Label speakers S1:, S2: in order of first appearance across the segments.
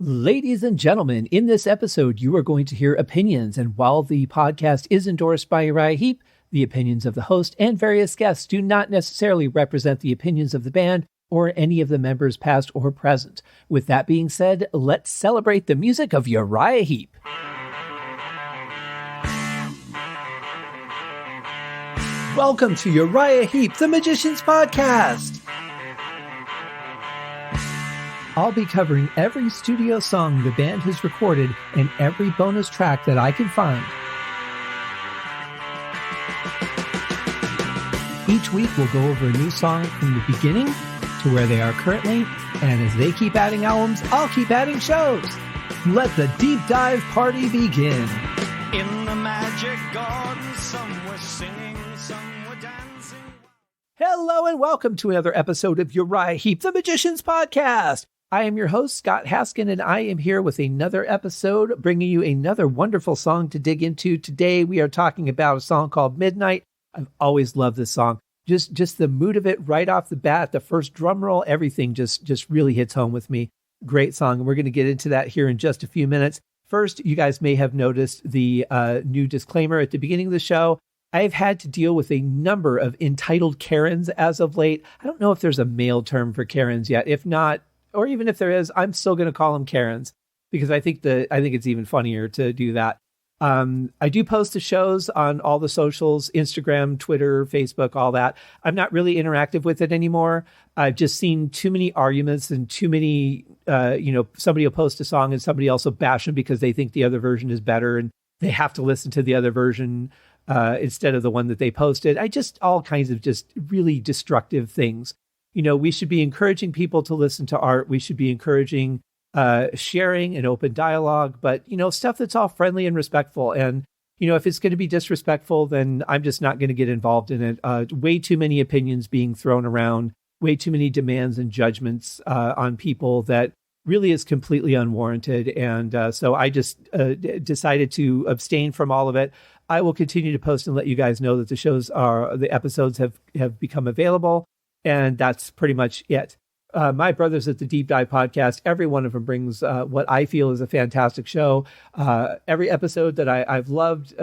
S1: Ladies and gentlemen, in this episode, you are going to hear opinions. And while the podcast is endorsed by Uriah Heep, the opinions of the host and various guests do not necessarily represent the opinions of the band or any of the members past or present. With that being said, let's celebrate the music of Uriah Heep. Welcome to Uriah Heep, the Magician's Podcast. I'll be covering every studio song the band has recorded and every bonus track that I can find. Each week we'll go over a new song from the beginning to where they are currently, and as they keep adding albums, I'll keep adding shows. Let the deep dive party begin.
S2: In the magic garden, some were singing, some were dancing.
S1: Hello and welcome to another episode of Uriah Heep, the Magician's Podcast. I am your host, Scott Haskin, and I am here with another episode, bringing you another wonderful song to dig into. Today, we are talking about a song called Midnight. I've always loved this song. Just the mood of it right off the bat, the first drum roll, everything just really hits home with me. Great song, and we're going to get into that here in just a few minutes. First, you guys may have noticed the new disclaimer at the beginning of the show. I've had to deal with a number of entitled Karens as of late. I don't know if there's a male term for Karens yet. If not, or even if there is, I'm still going to call them Karens because I think it's even funnier to do that. I do post the shows on all the socials, Instagram, Twitter, Facebook, all that. I'm not really interactive with it anymore. I've just seen too many arguments and too many, somebody will post a song and somebody else will bash them because they think the other version is better and they have to listen to the other version instead of the one that they posted. All kinds of just really destructive things. You know, we should be encouraging people to listen to art. We should be encouraging sharing and open dialogue, but, stuff that's all friendly and respectful. And, if it's going to be disrespectful, then I'm just not going to get involved in it. Way too many opinions being thrown around, way too many demands and judgments on people that really is completely unwarranted. And so I just decided to abstain from all of it. I will continue to post and let you guys know that the episodes have become available. And that's pretty much it. My brothers at the Deep Dive Podcast, every one of them brings what I feel is a fantastic show. Every episode that I've loved,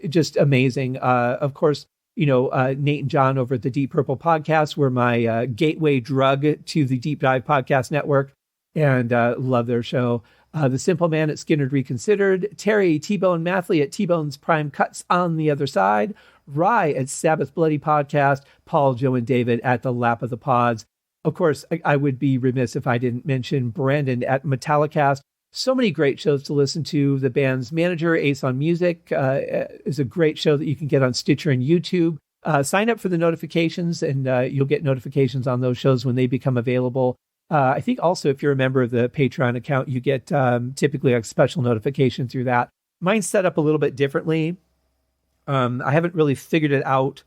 S1: just amazing. Of course, Nate and John over at the Deep Purple Podcast were my gateway drug to the Deep Dive Podcast Network, and love their show. The Simple Man at Skinner Reconsidered, Terry T-Bone Mathley at T-Bone's Prime Cuts on the Other Side, Rye at Sabbath Bloody Podcast, Paul, Joe, and David at the Lap of the Pods. Of course, I would be remiss if I didn't mention Brandon at Metallicast. So many great shows to listen to. The band's manager, Ace on Music, is a great show that you can get on Stitcher and YouTube. Sign up for the notifications, and you'll get notifications on those shows when they become available. I think also if you're a member of the Patreon account, you get typically a special notification through that. Mine's set up a little bit differently. I haven't really figured it out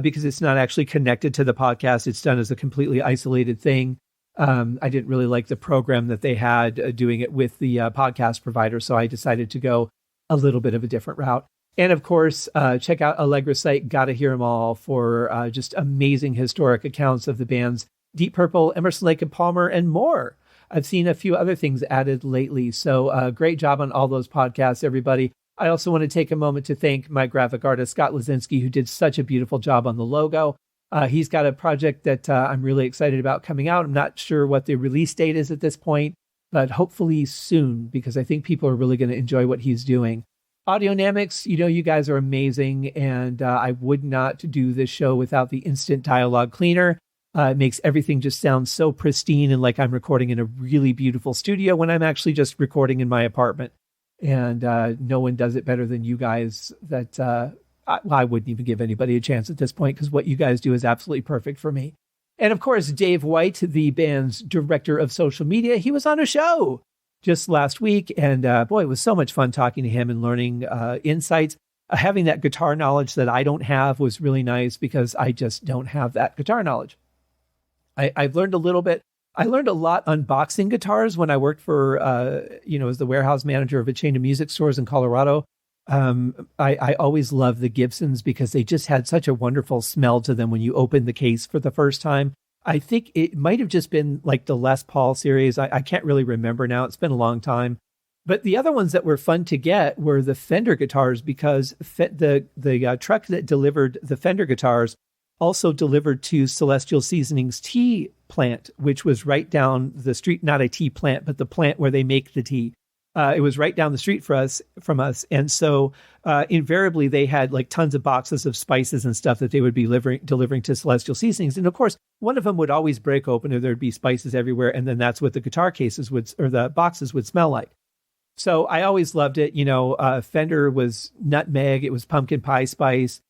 S1: because it's not actually connected to the podcast. It's done as a completely isolated thing. I didn't really like the program that they had doing it with the podcast provider, so I decided to go a little bit of a different route. And of course, check out Allegra's site, Gotta Hear 'Em All, for just amazing historic accounts of the bands Deep Purple, Emerson, Lake and Palmer, and more. I've seen a few other things added lately, so great job on all those podcasts, everybody. I also want to take a moment to thank my graphic artist, Scott Lazinski, who did such a beautiful job on the logo. He's got a project that I'm really excited about coming out. I'm not sure what the release date is at this point, but hopefully soon, because I think people are really going to enjoy what he's doing. Audionamics, you guys are amazing, and I would not do this show without the Instant Dialogue Cleaner. It makes everything just sound so pristine and like I'm recording in a really beautiful studio when I'm actually just recording in my apartment. And no one does it better than you guys. That I wouldn't even give anybody a chance at this point because what you guys do is absolutely perfect for me. And of course, Dave White, the band's director of social media, he was on a show just last week. And boy, it was so much fun talking to him and learning insights. Having that guitar knowledge that I don't have was really nice because I just don't have that guitar knowledge. I've learned a little bit. I learned a lot unboxing guitars when I worked for, as the warehouse manager of a chain of music stores in Colorado. I always loved the Gibsons because they just had such a wonderful smell to them when you opened the case for the first time. I think it might have just been like the Les Paul series. I can't really remember now. It's been a long time. But the other ones that were fun to get were the Fender guitars, because the truck that delivered the Fender guitars also delivered to Celestial Seasonings tea plant, which was right down the street. Not a tea plant, but the plant where they make the tea. It was right down the street from us. And so invariably they had like tons of boxes of spices and stuff that they would be delivering to Celestial Seasonings. And of course, one of them would always break open or there'd be spices everywhere. And then that's what the guitar cases or the boxes would smell like. So I always loved it. Fender was nutmeg. It was pumpkin pie spice.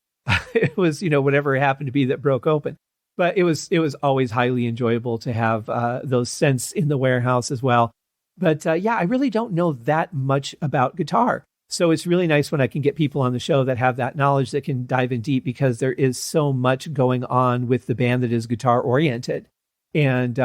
S1: It was, whatever it happened to be that broke open. But it was always highly enjoyable to have those scents in the warehouse as well. But I really don't know that much about guitar. So it's really nice when I can get people on the show that have that knowledge that can dive in deep, because there is so much going on with the band that is guitar oriented. And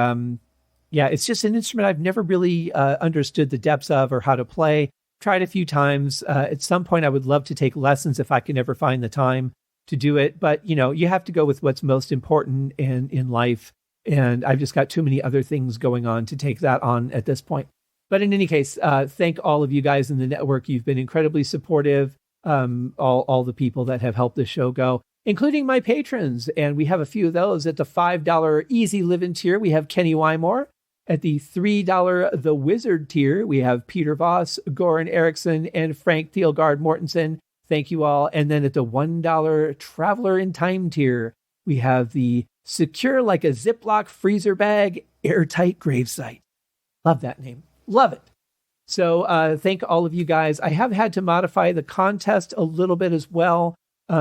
S1: it's just an instrument I've never really understood the depths of or how to play. Tried a few times. At some point, I would love to take lessons if I can ever find the time to do it. But, you have to go with what's most important in life. And I've just got too many other things going on to take that on at this point. But in any case, thank all of you guys in the network. You've been incredibly supportive. All the people that have helped this show go, including my patrons. And we have a few of those at the $5 Easy Living tier. We have Kenny Wymore. At the $3 The Wizard tier, we have Peter Voss, Goran Eriksson, and Frank Thielgaard Mortensen. Thank you all. And then at the $1 Traveler in Time tier, we have the Secure Like a Ziploc Freezer Bag Airtight Gravesite. Love that name. Love it. So thank all of you guys. I have had to modify the contest a little bit as well,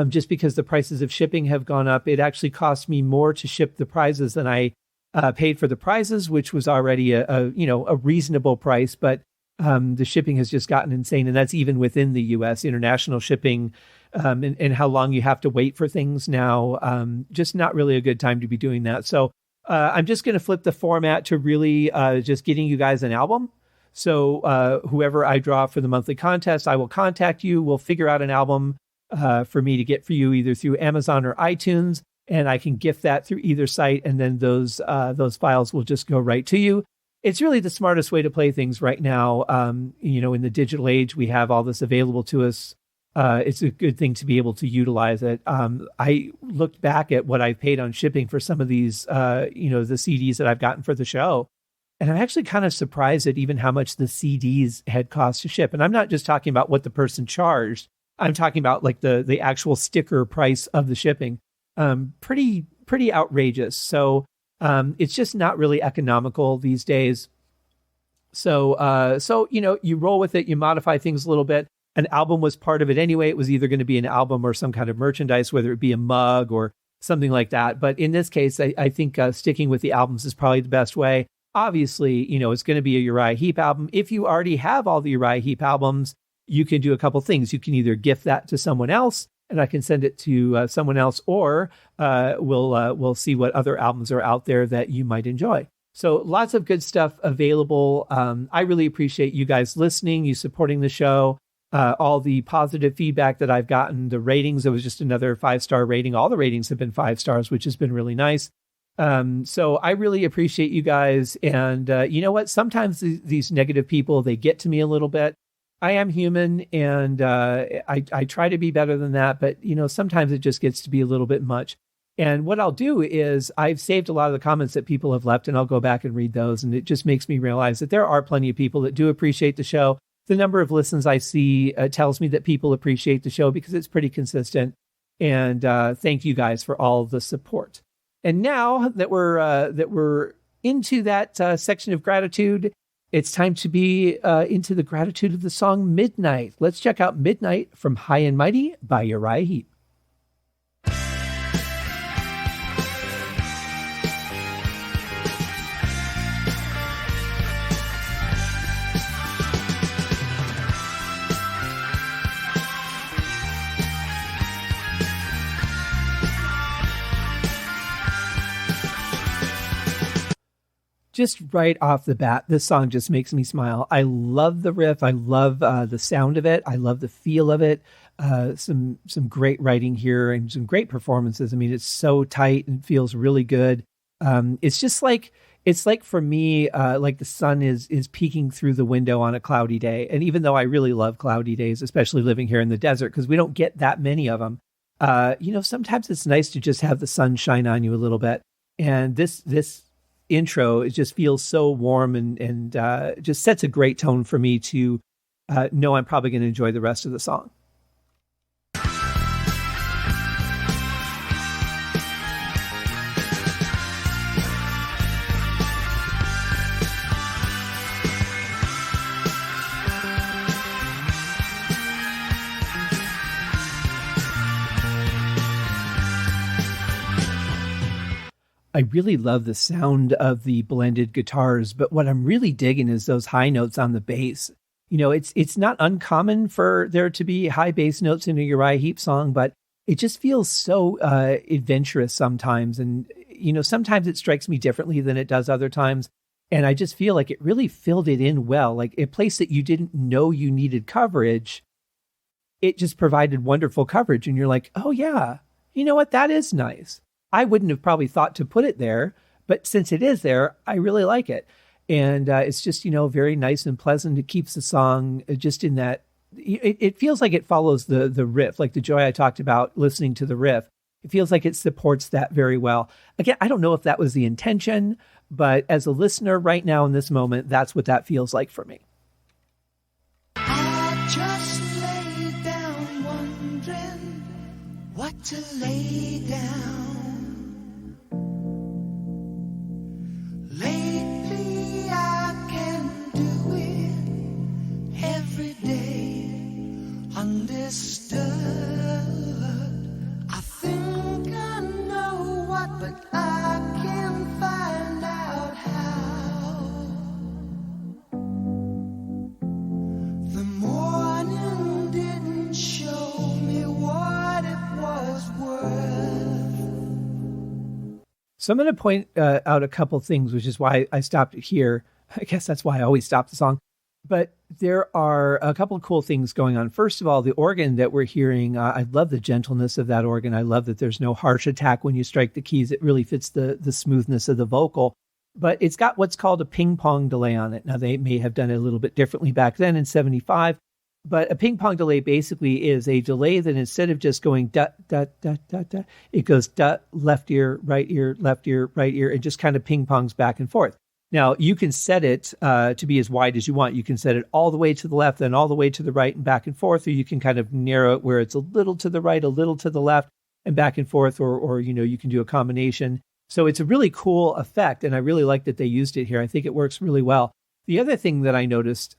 S1: just because the prices of shipping have gone up. It actually cost me more to ship the prizes than I paid for the prizes, which was already a reasonable price. But the shipping has just gotten insane. And that's even within the U.S. International shipping and how long you have to wait for things now. Just not really a good time to be doing that. So I'm just going to flip the format to really just getting you guys an album. So whoever I draw for the monthly contest, I will contact you. We'll figure out an album for me to get for you either through Amazon or iTunes, and I can gift that through either site. And then those files will just go right to you. It's really the smartest way to play things right now. In the digital age, we have all this available to us. It's a good thing to be able to utilize it. I looked back at what I've paid on shipping for some of these, the CDs that I've gotten for the show. And I'm actually kind of surprised at even how much the CDs had cost to ship. And I'm not just talking about what the person charged. I'm talking about like the actual sticker price of the shipping. Pretty outrageous. So it's just not really economical these days. So you roll with it, you modify things a little bit. An album was part of it anyway. It was either going to be an album or some kind of merchandise, whether it be a mug or something like that. But in this case, I think sticking with the albums is probably the best way. Obviously, it's going to be a Uriah Heep album. If you already have all the Uriah Heep albums, you can do a couple things. You can either gift that to someone else, and I can send it to someone else, or we'll see what other albums are out there that you might enjoy. So lots of good stuff available. I really appreciate you guys listening, you supporting the show, all the positive feedback that I've gotten, the ratings. It was just another 5-star rating. All the ratings have been 5 stars, which has been really nice. So I really appreciate you guys. And you know what? Sometimes these negative people, they get to me a little bit. I am human, and I try to be better than that. But, sometimes it just gets to be a little bit much. And what I'll do is I've saved a lot of the comments that people have left, and I'll go back and read those. And it just makes me realize that there are plenty of people that do appreciate the show. The number of listens I see tells me that people appreciate the show because it's pretty consistent. And thank you guys for all the support. And now that we're into that section of gratitude, it's time to be into the gratitude of the song Midnight. Let's check out Midnight from High and Mighty by Uriah Heep. Just right off the bat, this song just makes me smile. I love the riff. I love the sound of it. I love the feel of it. Some great writing here and some great performances. I mean, it's so tight and feels really good. It's just like, it's like for me, like the sun is peeking through the window on a cloudy day. And even though I really love cloudy days, especially living here in the desert, because we don't get that many of them, sometimes it's nice to just have the sun shine on you a little bit. And this intro, it just feels so warm and just sets a great tone for me to know I'm probably going to enjoy the rest of the song. I really love the sound of the blended guitars, but what I'm really digging is those high notes on the bass. It's not uncommon for there to be high bass notes in a Uriah Heep song, but it just feels so adventurous sometimes. And, sometimes it strikes me differently than it does other times. And I just feel like it really filled it in well. Like a place that you didn't know you needed coverage, it just provided wonderful coverage. And you're like, oh yeah, you know what? That is nice. I wouldn't have probably thought to put it there, but since it is there, I really like it. And it's just, very nice and pleasant. It keeps the song just in that, it feels like it follows the riff, like the joy I talked about listening to the riff. It feels like it supports that very well. Again, I don't know if that was the intention, but as a listener right now in this moment, that's what that feels like for me.
S2: I just lay down wondering what to lay down. Lately I can do it every day, undisturbed. I think I know what, but I can't find out how. The morning didn't show me what it was worth.
S1: So I'm going to point out a couple things, which is why I stopped it here. I guess that's why I always stop the song. But there are a couple of cool things going on. First of all, the organ that we're hearing, I love the gentleness of that organ. I love that there's no harsh attack when you strike the keys. It really fits the smoothness of the vocal. But it's got what's called a ping pong delay on it. Now, they may have done it a little bit differently back then in 75. But a ping pong delay basically is a delay that instead of just going da, da, da, da, da, it goes da, left ear, right ear, left ear, right ear, and just kind of ping pongs back and forth. Now, you can set it to be as wide as you want. You can set it all the way to the left, then all the way to the right and back and forth, or you can kind of narrow it where it's a little to the right, a little to the left, and back and forth, or you can do a combination. So it's a really cool effect, and I really like that they used it here. I think it works really well. The other thing that I noticed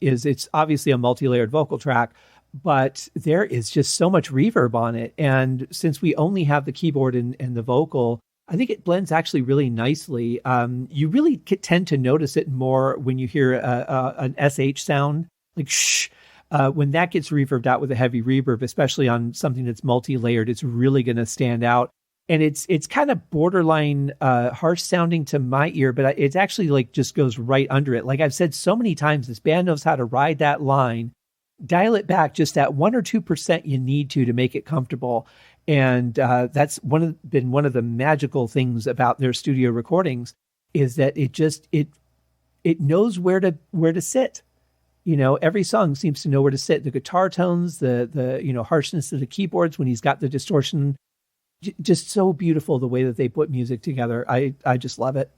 S1: is it's obviously a multi-layered vocal track, but there is just so much reverb on it. And since we only have the keyboard and the vocal, I think it blends actually really nicely. You really tend to notice it more when you hear an SH sound, like shh. When that gets reverbed out with a heavy reverb, especially on something that's multi-layered, it's really going to stand out. And it's kind of borderline harsh sounding to my ear, but it's actually like just goes right under it. Like I've said so many times, this band knows how to ride that line, dial it back just that 1 or 2% you need to make it comfortable. And that's been one of the magical things about their studio recordings is that it knows where to sit. Every song seems to know where to sit. The guitar tones, the harshness of the keyboards when he's got the distortion. Just so beautiful the way that they put music together. I just love it.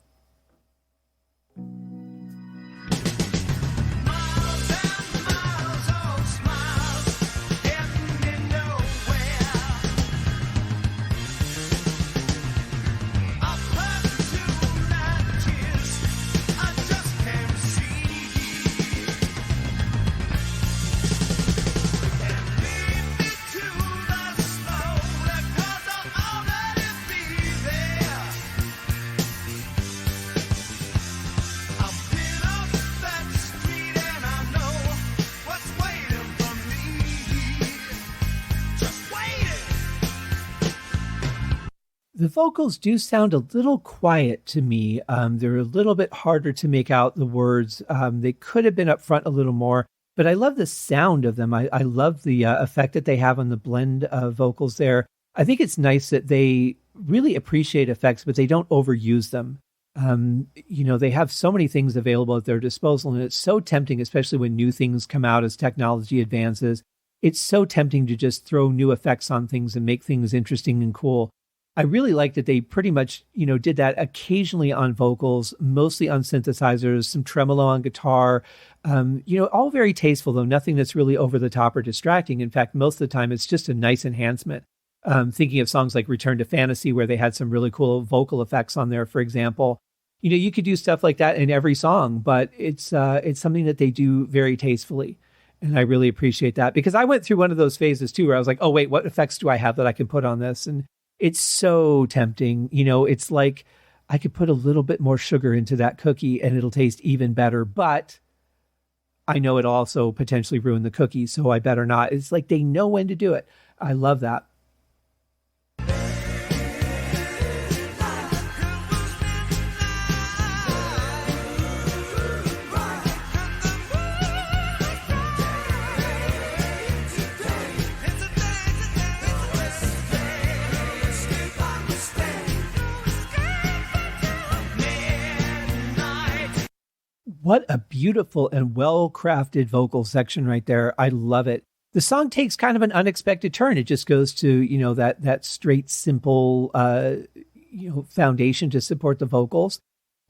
S1: The vocals do sound a little quiet to me. They're a little bit harder to make out the words. They could have been up front a little more, but I love the sound of them. I love the effect that they have on the blend of vocals there. I think it's nice that they really appreciate effects, but they don't overuse them. They have so many things available at their disposal, and it's so tempting, especially when new things come out as technology advances. It's so tempting to just throw new effects on things and make things interesting and cool. I really like that they pretty much, did that occasionally on vocals, mostly on synthesizers, some tremolo on guitar, all very tasteful, though nothing that's really over the top or distracting. In fact, most of the time, it's just a nice enhancement. Thinking of songs like Return to Fantasy, where they had some really cool vocal effects on there, for example. You could do stuff like that in every song, but it's something that they do very tastefully. And I really appreciate that, because I went through one of those phases too, where I was like, oh, wait, what effects do I have that I can put on this? And it's so tempting. It's like I could put a little bit more sugar into that cookie and it'll taste even better. But I know it'll also potentially ruin the cookie, so I better not. It's like they know when to do it. I love that. What a beautiful and well-crafted vocal section right there. I love it. The song takes kind of an unexpected turn. It just goes to, that straight, simple, foundation to support the vocals.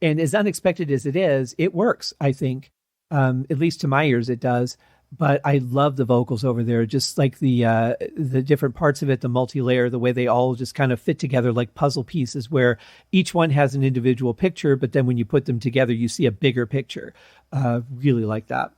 S1: And as unexpected as it is, it works, I think. At least to my ears, it does. But I love the vocals over there, just like the different parts of it, the multi-layer, the way they all just kind of fit together like puzzle pieces, where each one has an individual picture, but then when you put them together, you see a bigger picture. Really like that.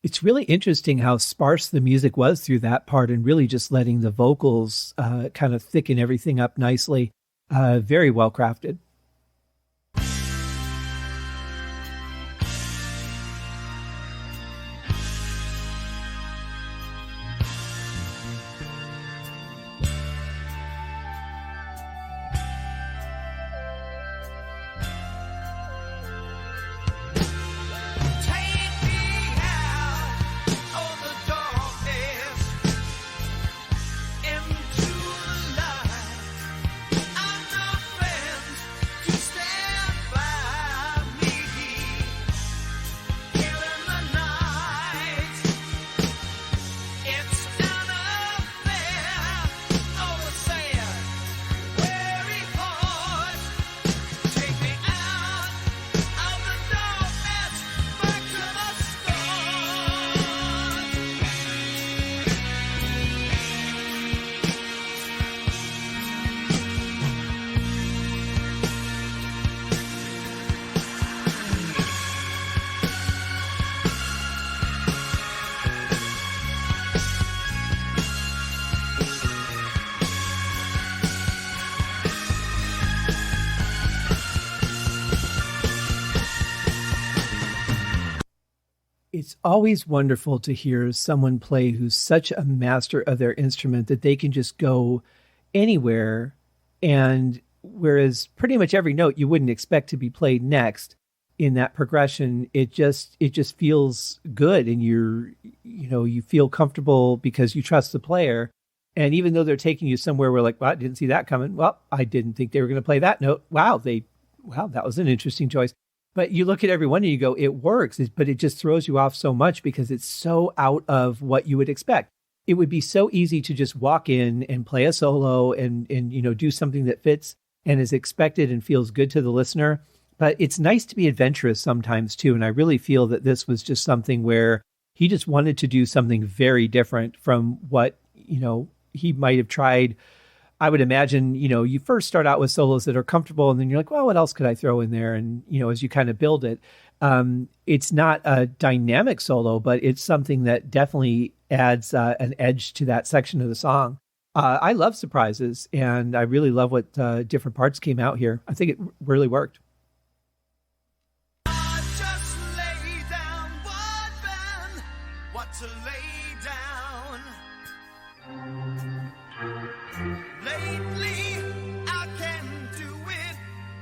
S1: It's really interesting how sparse the music was through that part, and really just letting the vocals kind of thicken everything up nicely. Very well crafted. It's always wonderful to hear someone play who's such a master of their instrument that they can just go anywhere, and whereas pretty much every note you wouldn't expect to be played next in that progression, it just feels good, and you feel comfortable because you trust the player. And even though they're taking you somewhere where like, well, I didn't see that coming. Well, I didn't think they were going to play that note. Wow, that was an interesting choice. But you look at every one and you go, it works, but it just throws you off so much because it's so out of what you would expect. It would be so easy to just walk in and play a solo and do something that fits and is expected and feels good to the listener. But it's nice to be adventurous sometimes too. And I really feel that this was just something where he just wanted to do something very different from what, he might have tried. I would imagine, you first start out with solos that are comfortable, and then you're like, well, what else could I throw in there? And, as you kind of build it, it's not a dynamic solo, but it's something that definitely adds an edge to that section of the song. I love surprises, and I really love what different parts came out here. I think it really worked.
S2: I just lay down wondering what to lay down. Lately, I can do it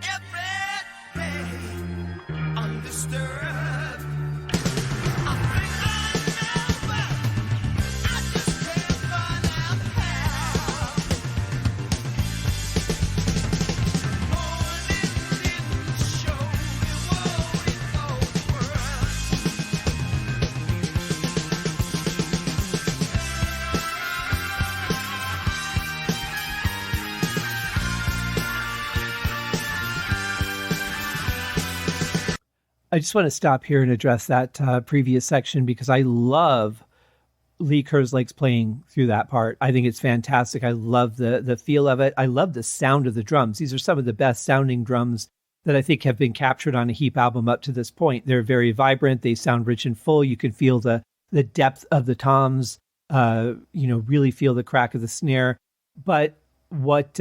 S2: every day, undisturbed. I think I know, but I just can't find out how. Morning didn't show me what it goes for.
S1: I just want to stop here and address that previous section because I love Lee Kerslake's playing through that part. I think it's fantastic. I love the feel of it. I love the sound of the drums. These are some of the best sounding drums that I think have been captured on a Heep album up to this point. They're very vibrant. They sound rich and full. You can feel the depth of the toms, really feel the crack of the snare. But what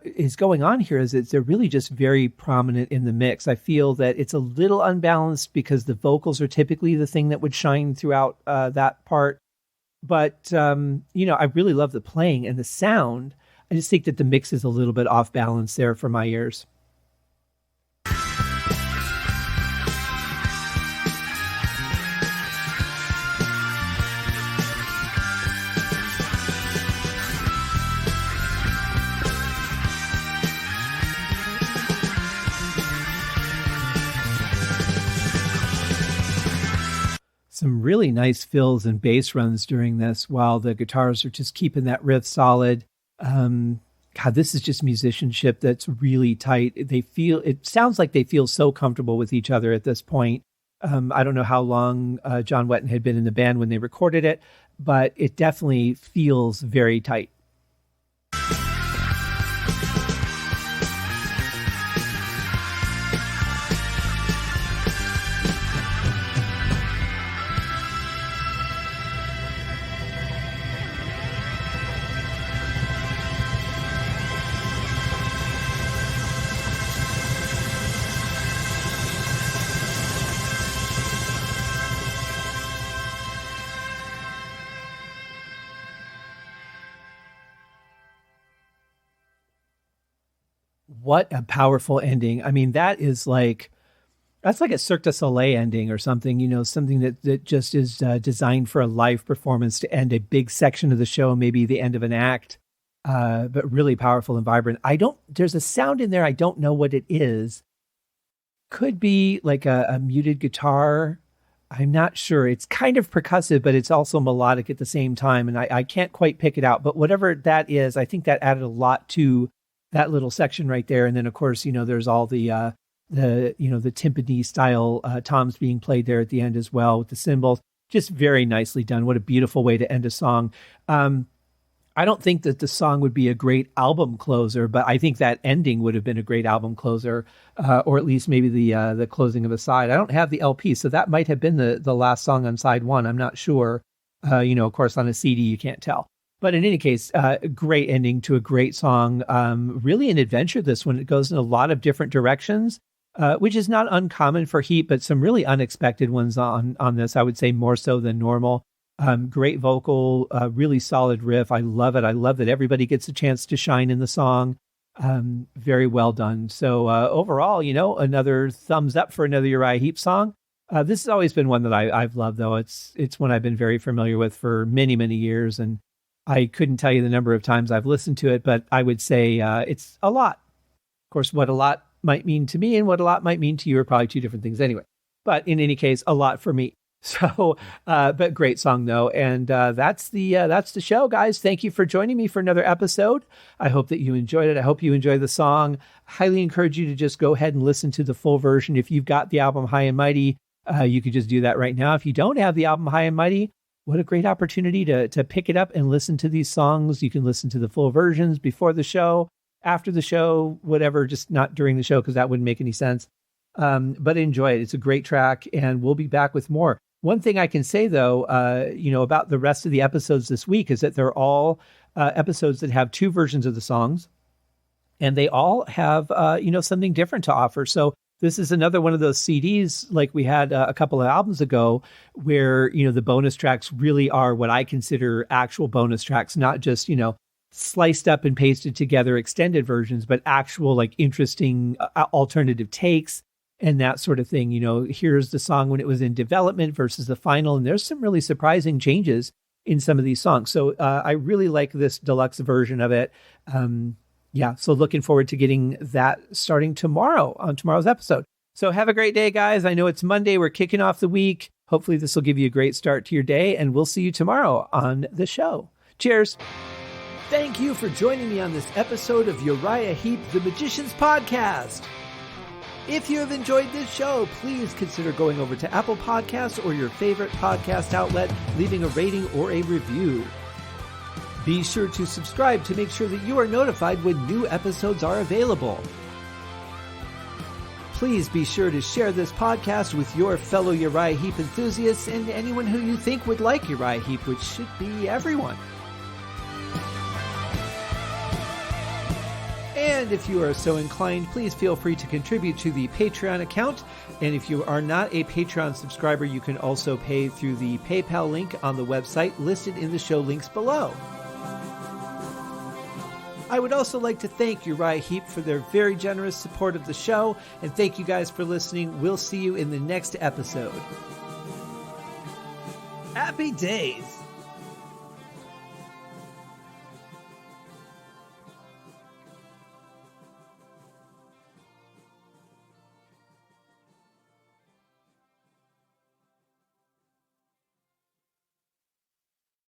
S1: is going on here is they're really just very prominent in the mix. I feel that it's a little unbalanced because the vocals are typically the thing that would shine throughout that part. But, I really love the playing and the sound. I just think that the mix is a little bit off balance there for my ears. Some really nice fills and bass runs during this while the guitars are just keeping that riff solid. God, this is just musicianship that's really tight. It sounds like they feel so comfortable with each other at this point. I don't know how long John Wetton had been in the band when they recorded it, but it definitely feels very tight. What a powerful ending. I mean, that's like a Cirque du Soleil ending or something, something that just is designed for a live performance to end a big section of the show, maybe the end of an act, but really powerful and vibrant. There's a sound in there. I don't know what it is. Could be like a muted guitar. I'm not sure. It's kind of percussive, but it's also melodic at the same time. And I can't quite pick it out, but whatever that is, I think that added a lot to that little section right there. And then of course, there's all the timpani style toms being played there at the end as well with the cymbals. Just very nicely done. What a beautiful way to end a song. I don't think that the song would be a great album closer, but I think that ending would have been a great album closer, or at least maybe the closing of a side. I don't have the LP, so that might have been the last song on side one. I'm not sure. Of course, on a CD, you can't tell. But in any case, great ending to a great song. Really an adventure, this one. It goes in a lot of different directions, which is not uncommon for Heep, but some really unexpected ones on this, I would say more so than normal. Great vocal, really solid riff. I love it. I love that everybody gets a chance to shine in the song. Very well done. So overall, another thumbs up for another Uriah Heep song. This has always been one that I've loved, though. It's one I've been very familiar with for many, many years, and I couldn't tell you the number of times I've listened to it, but I would say it's a lot. Of course, what a lot might mean to me and what a lot might mean to you are probably two different things anyway. But in any case, a lot for me. So, but great song though. And that's the show, guys. Thank you for joining me for another episode. I hope that you enjoyed it. I hope you enjoyed the song. Highly encourage you to just go ahead and listen to the full version. If you've got the album High and Mighty, you could just do that right now. If you don't have the album High and Mighty, what a great opportunity to pick it up and listen to these songs. You can listen to the full versions before the show, after the show, whatever, just not during the show because that wouldn't make any sense. But enjoy it. It's a great track, and we'll be back with more. One thing I can say, though, about the rest of the episodes this week is that they're all episodes that have 2 versions of the songs, and they all have, something different to offer. So this is another one of those CDs like we had a couple of albums ago where, the bonus tracks really are what I consider actual bonus tracks, not just, sliced up and pasted together extended versions, but actual like interesting alternative takes and that sort of thing. Here's the song when it was in development versus the final. And there's some really surprising changes in some of these songs. So I really like this deluxe version of it. So looking forward to getting that starting tomorrow on tomorrow's episode. So have a great day, guys. I know it's Monday. We're kicking off the week. Hopefully this will give you a great start to your day, and we'll see you tomorrow on the show. Cheers. Thank you for joining me on this episode of Uriah Heep, the Magician's Podcast. If you have enjoyed this show, please consider going over to Apple Podcasts or your favorite podcast outlet, leaving a rating or a review. Be sure to subscribe to make sure that you are notified when new episodes are available. Please be sure to share this podcast with your fellow Uriah Heep enthusiasts and anyone who you think would like Uriah Heep, which should be everyone. And if you are so inclined, please feel free to contribute to the Patreon account. And if you are not a Patreon subscriber, you can also pay through the PayPal link on the website listed in the show links below. I would also like to thank Uriah Heep for their very generous support of the show. And thank you guys for listening. We'll see you in the next episode. Happy days!